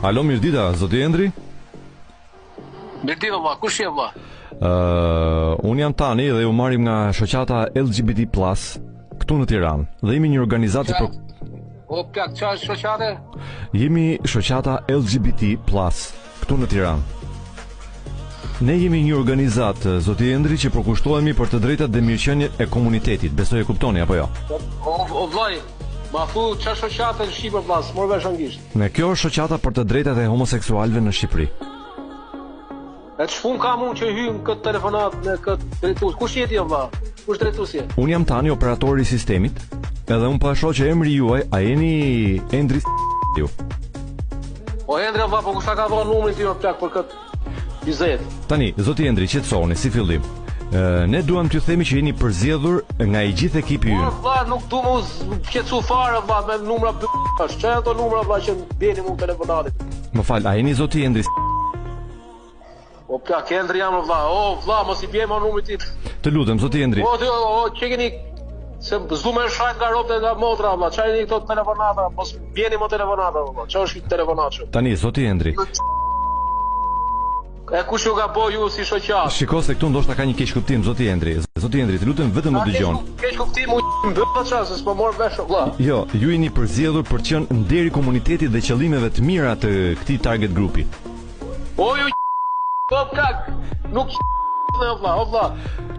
Alo, mirëdita, zoti Endri? Mirëdita, vlla, kush je vlla? Unë jam Tani dhe ju marrim nga shoqata LGBT+ këtu në Tiranë. Dhe jemi një organizatë për... O plak, çfarë shoqate? Jemi shoqata LGBT+ këtu në Tiranë. Ne jemi një organizatë, zoti Endri, që përkushtohemi për të drejtat dhe mirëqenien e komunitetit. Besoj e kuptoni apo jo? O vllai, ma thu çfarë shoqate në Shqipëri vlla, s'mor vesh anglisht. Ne kjo është shoqata për të drejtat e homoseksualëve në Shqipëri. E ç'fun kam unë që hym këtë telefonat në këtë drejtues. Kush je ti vlla? Kush drejtuesi? Unë jam Tani, operatori i sistemit, edhe unë po e shoh që emri juaj, a jeni Endri ju? O Endri vlla, po kush ta ka dhënë numrin tim plak për këtë bizet? Tani, zoti Endri, qetësoni si fillim. Ne duam t'ju themi që jeni përzgjedhur nga i gjithë ekipi ynë. Vlla, nuk du më qetësu fare vlla me numra b***ash. Çfarë janë ato numra vlla që bjeni mua telefonatit? Më fal, a jeni zoti Endri? O plak, Endri jam vlla. O vlla, mos i bjem numrin tim. Të lutem, zoti Endri. O, çe keni se s'du më shajt nga robat nga motra vlla. Çfarë jeni këto telefonata? Mos bjeni më telefonata vlla. Çfarë është telefonat? Tani, zoti Endri. E kush ju ka bo ju si shoqat? Shiko se këtu ndoshta ka një keq kuptim, zoti Endri. Zoti Endri, të lutem vetëm më dëgjon. Keq kuptim u mbëpa çfarë, s'po mor vesh vlla. Jo, ju jeni përzgjedhur për të qenë nderi komunitetit dhe qëllimeve të mira të këtij target grupi. O ju po kak, nuk vlla, o vlla.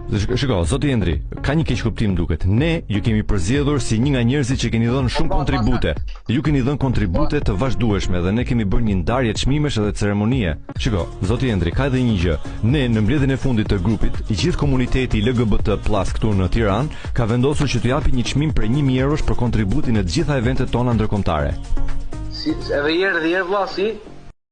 Shiko, zoti Endri, ka një keq kuptim duket. Ne ju kemi përzgjedhur si një nga njerëzit që keni dhënë shumë kontribute. Ju keni dhënë kontribute të vazhdueshme dhe ne kemi bërë një ndarje çmimesh edhe ceremonie. Shiko, zoti Endri, ka edhe një gjë. Ne në mbledhjen e fundit të grupit, i gjithë komuniteti LGBT+ këtu në Tiranë ka vendosur që t'u japi një çmim për 1000 eurosh për kontributin në të gjitha eventet tona ndërkombëtare. Si edhe herë vlla si?